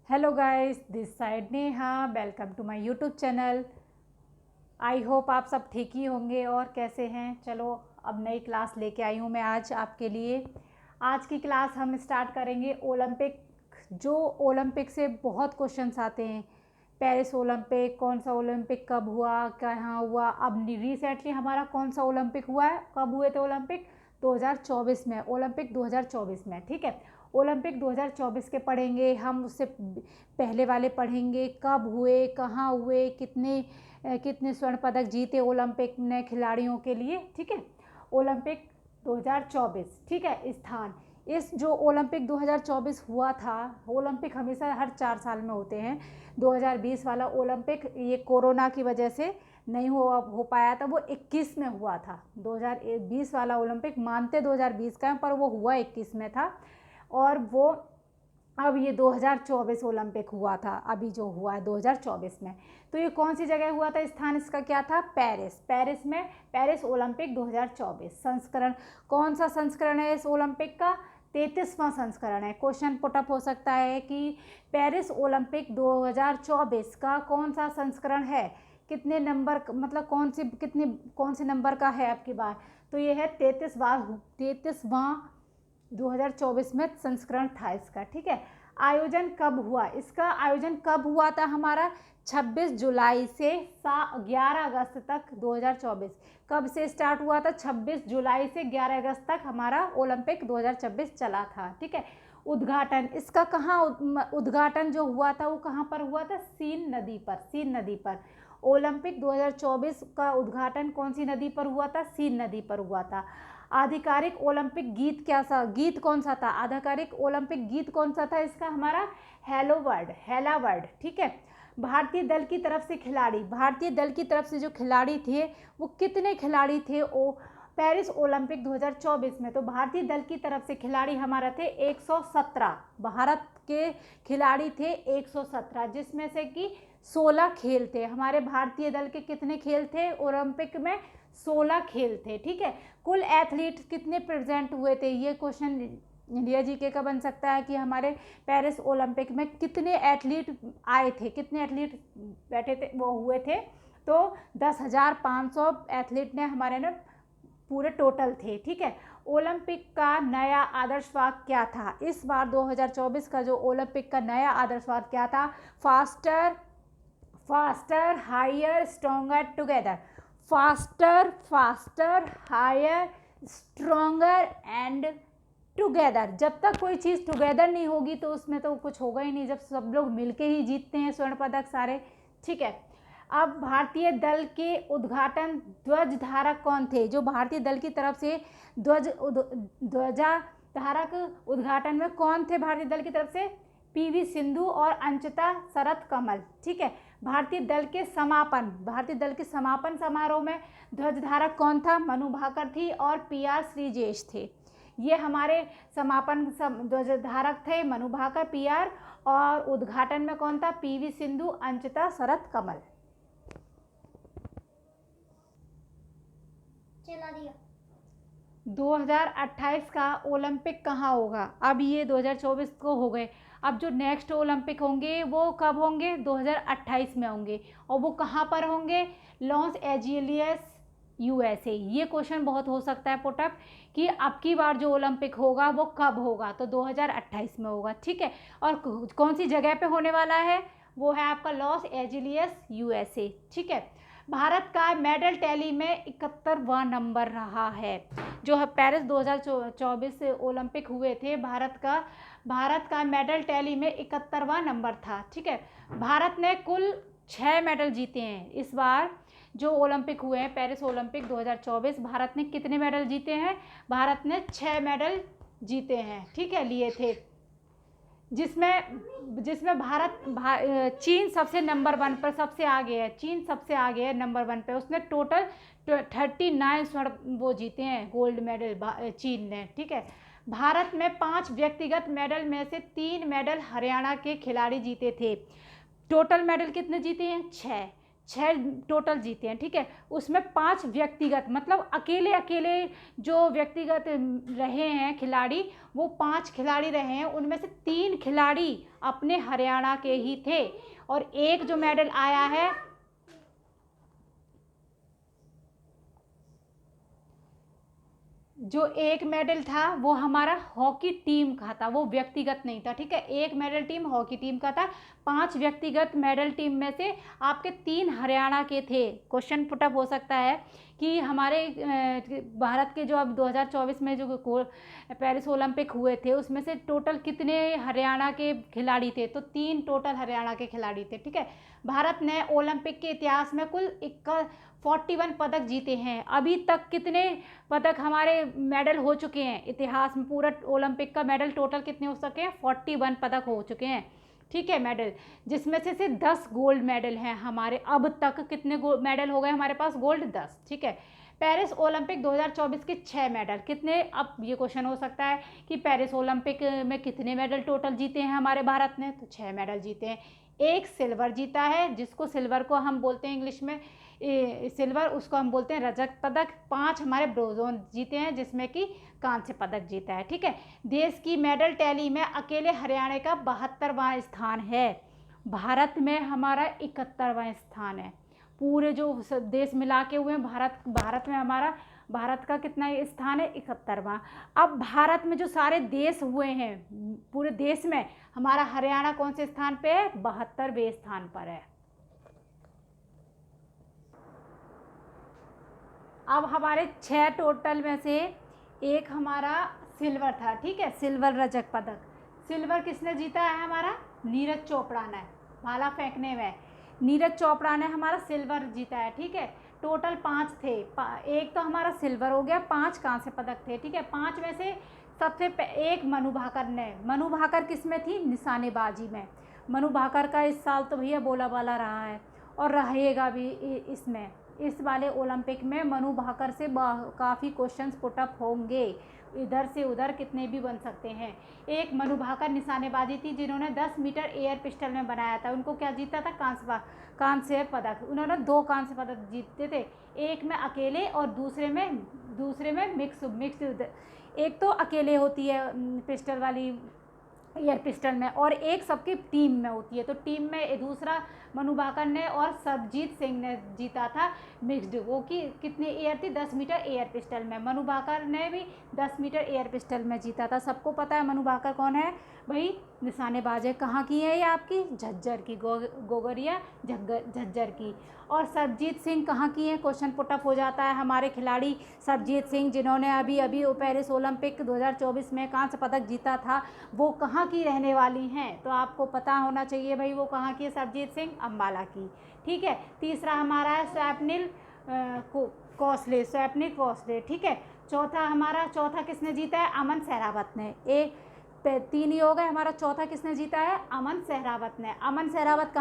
Hello guys, this side Neha. Welcome to my YouTube channel. I hope आप सब ठीक ही होंगे और कैसे हैं। चलो अब नई क्लास लेके आई हूँ मैं आज आपके लिए। आज की क्लास हम स्टार्ट करेंगे ओलंपिक। जो ओलंपिक से बहुत क्वेश्चंस आते हैं। पेरिस ओलंपिक, कौन सा ओलंपिक कब हुआ, कहाँ हुआ। अब रिसेंटली हमारा कौन सा ओलंपिक हुआ है, कब हुए थे ओलंपिक 2024 में, ओलंपिक 2024 में। ठीक है, ओलंपिक 2024 के पढ़ेंगे हम। उससे पहले वाले पढ़ेंगे कब हुए, कहाँ हुए, कितने कितने स्वर्ण पदक जीते ओलंपिक ने खिलाड़ियों के लिए। ठीक है, ओलंपिक 2024। ठीक है, स्थान इस जो ओलंपिक 2024 हुआ था, ओलंपिक हमेशा हर 4 साल में होते हैं। 2020 वाला ओलंपिक ये कोरोना की वजह से नहीं हो पाया था, वो 21 में हुआ था। 2020 वाला ओलंपिक मानते 2020 का है, पर वो हुआ 21 में था। और वो अब ये 2024 ओलंपिक हुआ था, अभी जो हुआ है 2024 में। तो ये कौन सी जगह हुआ था, स्थान इसका क्या था, पेरिस। पेरिस में पेरिस ओलंपिक 2024। संस्करण कौन सा संस्करण है इस ओलंपिक का, 33वां संस्करण है। क्वेश्चन पुटअप हो सकता है कि पेरिस ओलंपिक 2024 का कौन सा संस्करण है, कितने नंबर, मतलब कौन से नंबर का है आपकी बार। तो ये है 33वां 2024 में संस्करण था इसका। ठीक है, आयोजन कब हुआ, इसका आयोजन कब हुआ था हमारा, 26 जुलाई से 11 अगस्त तक 2024। कब से स्टार्ट हुआ था, 26 जुलाई से 11 अगस्त तक हमारा ओलंपिक 2024 चला था। ठीक है, उद्घाटन इसका कहाँ, उद्घाटन जो हुआ था वो कहाँ पर हुआ था, सीन नदी पर। सीन नदी पर ओलंपिक 2024 का उद्घाटन कौन सी नदी पर हुआ था, सीन नदी पर हुआ था। आधिकारिक ओलंपिक गीत क्या सा, गीत कौन सा था, आधिकारिक ओलंपिक गीत कौन सा था इसका हमारा, हेलो वर्ल्ड, हेला वर्ल्ड। ठीक है, भारतीय दल की तरफ से खिलाड़ी, भारतीय दल की तरफ से जो खिलाड़ी थे वो कितने खिलाड़ी थे ओ पेरिस ओलंपिक 2024 में। तो भारतीय दल की तरफ से खिलाड़ी हमारा थे 117। भारत के खिलाड़ी थे 117, जिसमें से कि 16 खेल थे। हमारे भारतीय दल के कितने खेल थे ओलंपिक में, 16 खेल थे। ठीक है, कुल एथलीट कितने प्रेजेंट हुए थे, ये क्वेश्चन इंडिया जीके का बन सकता है कि हमारे पेरिस ओलंपिक में कितने एथलीट आए थे, कितने एथलीट बैठे थे, वो हुए थे। तो 10,500 एथलीट ने हमारे ने पूरे टोटल थे। ठीक है, ओलंपिक का नया आदर्श वाक्य क्या था इस बार 2024 का जो ओलंपिक का नया आदर्श वाक्य क्या था, faster faster higher stronger together. Faster faster higher stronger and together. जब तक कोई चीज़ टुगेदर नहीं होगी तो उसमें तो कुछ होगा ही नहीं, जब सब लोग मिलके ही जीतते हैं स्वर्ण पदक सारे। ठीक है, अब भारतीय दल के उद्घाटन ध्वज धारक कौन थे, जो भारतीय दल की तरफ से ध्वजा धारक उद्घाटन में कौन थे भारतीय दल की तरफ से, पीवी सिंधु और अंचिता शरत कमल। ठीक है, भारतीय दल के समापन समारोह में ध्वज धारक कौन था, मनु भाकर थी और पीआर श्रीजेश थे। ये हमारे समापन ध्वज धारक थे, मनु भाकर, पीआर। और उद्घाटन में कौन था, पीवी सिंधु, अंचिता शरत कमल। चला दिया। 2028 का ओलंपिक कहाँ होगा, अब ये 2024 को हो गए। अब जो नेक्स्ट ओलंपिक होंगे वो कब होंगे, 2028 में होंगे। और वो कहाँ पर होंगे, लॉस एंजेलिस यूएसए। ये क्वेश्चन बहुत हो सकता है पुटअप कि अब की बार जो ओलंपिक होगा वो कब होगा, तो 2028 में होगा। ठीक है, और कौन सी जगह पे होने वाला है, वो है आपका लॉस एंजेलिस यूएसए। ठीक है, भारत का मेडल टैली में 71वां नंबर रहा है। जो है पेरिस 2024 से ओलंपिक हुए थे, भारत का मेडल टैली में 71वां नंबर था। ठीक है, भारत ने कुल 6 मेडल जीते हैं इस बार जो ओलंपिक हुए हैं। पेरिस ओलंपिक 2024 भारत ने कितने मेडल जीते हैं, भारत ने 6 मेडल जीते हैं। ठीक है, लिए थे, जिसमें चीन सबसे नंबर 1 पर सबसे आगे है। चीन सबसे आगे है नंबर 1 पे, उसने टोटल 39 स्वर्ण वो जीते हैं, गोल्ड मेडल चीन ने। ठीक है, भारत में 5 व्यक्तिगत मेडल में से 3 मेडल हरियाणा के खिलाड़ी जीते थे। टोटल मेडल कितने जीते हैं, 6 टोटल जीते हैं। ठीक है, उसमें 5 व्यक्तिगत, मतलब अकेले अकेले जो व्यक्तिगत रहे हैं खिलाड़ी, वो 5 खिलाड़ी रहे हैं, उनमें से 3 खिलाड़ी अपने हरियाणा के ही थे। और एक जो मेडल आया है, जो एक मेडल था वो हमारा हॉकी टीम का था, वो व्यक्तिगत नहीं था। ठीक है, एक मेडल टीम हॉकी टीम का था। 5 व्यक्तिगत मेडल टीम में से आपके 3 हरियाणा के थे। क्वेश्चन पुटअप हो सकता है कि हमारे भारत के जो अब 2024 में जो पेरिस ओलंपिक हुए थे उसमें से टोटल कितने हरियाणा के खिलाड़ी थे, तो 3 टोटल हरियाणा के खिलाड़ी थे। ठीक है, भारत ने ओलंपिक के इतिहास में कुल 41 पदक जीते हैं। अभी तक कितने पदक हमारे मेडल हो चुके हैं इतिहास में, पूरा ओलंपिक का मेडल टोटल कितने हो सके हैं, 41 पदक हो चुके हैं। ठीक है, मेडल, जिसमें से 10 गोल्ड मेडल हैं हमारे। अब तक कितने मेडल हो गए हमारे पास, गोल्ड 10। ठीक है, पेरिस ओलंपिक 2024 के 6 मेडल कितने, अब ये क्वेश्चन हो सकता है कि पेरिस ओलंपिक में कितने मेडल टोटल जीते हैं हमारे भारत ने, तो 6 मेडल जीते हैं। 1 सिल्वर जीता है, जिसको सिल्वर को हम बोलते हैं इंग्लिश में सिल्वर, उसको हम बोलते हैं रजत पदक। 5 हमारे ब्रोंज जीते हैं, जिसमें कि कांस्य पदक जीता है। ठीक है, देश की मेडल टैली में अकेले हरियाणा का 72वां स्थान है। भारत में हमारा 71वां स्थान है। पूरे जो देश मिला के हुए हैं, भारत में हमारा, भारत का कितना स्थान है, 71वां। अब भारत में जो सारे देश हुए हैं, पूरे देश में हमारा हरियाणा कौन से स्थान पे है, 72वें स्थान पर है। अब हमारे 6 टोटल में से एक हमारा सिल्वर था। ठीक है, सिल्वर रजत पदक, सिल्वर किसने जीता है हमारा, नीरज चोपड़ा ने, भाला फेंकने में नीरज चोपड़ा ने हमारा सिल्वर जीता है। ठीक है, टोटल 5 थे, एक तो हमारा सिल्वर हो गया, 5 कांस्य पदक थे। ठीक है, 5 में से सबसे एक मनु भाकर ने, मनु भाकर किस में थी, निशानेबाजी में। मनु भाकर का इस साल तो भैया बोला बाला रहा है और रहेगा भी इसमें, इस वाले ओलंपिक में मनु भाकर से काफ़ी क्वेश्चंस पुटअप होंगे, इधर से उधर कितने भी बन सकते हैं। एक मनु भाकर निशानेबाजी थी, जिन्होंने 10 मीटर एयर पिस्टल में बनाया था। उनको क्या जीता था, कांस्य पदक। उन्होंने 2 कांस्य पदक जीते थे, एक में अकेले और दूसरे में मिक्स। एक तो अकेले होती है पिस्टल वाली एयर पिस्टल में, और एक सबकी टीम में होती है। तो टीम में दूसरा मनु भाकर ने और सरबजीत सिंह ने जीता था मिक्स्ड, वो कि कितनी एयर थी, 10 मीटर एयर पिस्टल में। मनु भाकर ने भी 10 मीटर एयर पिस्टल में जीता था। सबको पता है मनु भाकर कौन है भाई, निशानेबाज है। कहाँ की है ये आपकी, झज्जर की, गोगरिया झज्जर की। और सरबजीत सिंह कहाँ की है, क्वेश्चन पुटअप हो जाता है। हमारे खिलाड़ी सरबजीत सिंह, जिन्होंने अभी पेरिस ओलंपिक 2024 में कांस्य पदक जीता था, वो कहाँ की रहने वाली हैं, तो आपको पता होना चाहिए भाई वो कहाँ की है, सरबजीत सिंह अम्बाला की। ठीक है, तीसरा हमारा है स्वप्निल कौशले। ठीक है, चौथा किसने जीता है, अमन सहरावत ने। 3 ही हो गए, हमारा चौथा किसने जीता है, अमन सहरावत ने। अमन सहरावत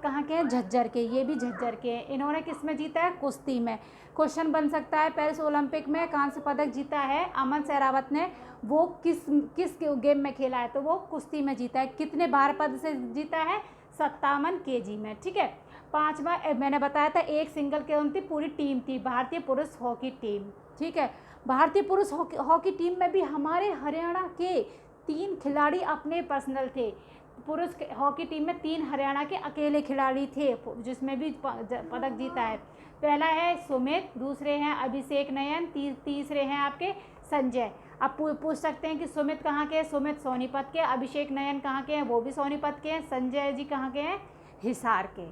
कहाँ के हैं, झज्जर के, ये भी झज्जर के हैं। इन्होंने किस में जीता है, कुश्ती में। क्वेश्चन बन सकता है, पेरिस ओलंपिक में कांस्य पदक जीता है अमन सहरावत ने, वो किस गेम में खेला है, तो वो कुश्ती में जीता है। कितने भार पद से जीता है, 57 kg में। ठीक है, 5वां मैंने बताया था, एक सिंगल कौन थी, पूरी टीम थी, भारतीय पुरुष हॉकी टीम। ठीक है, भारतीय पुरुष हॉकी टीम में भी हमारे हरियाणा के 3 खिलाड़ी अपने पर्सनल थे। पुरुष हॉकी टीम में 3 हरियाणा के अकेले खिलाड़ी थे, जिसमें भी पदक जीता है। पहला है सुमित, दूसरे हैं अभिषेक नयन, तीसरे हैं आपके संजय। आप पूछ सकते हैं कि सुमित कहाँ के हैं, सुमित सोनीपत के। अभिषेक नयन कहाँ के हैं, वो भी सोनीपत के हैं। संजय जी कहाँ के हैं, हिसार के।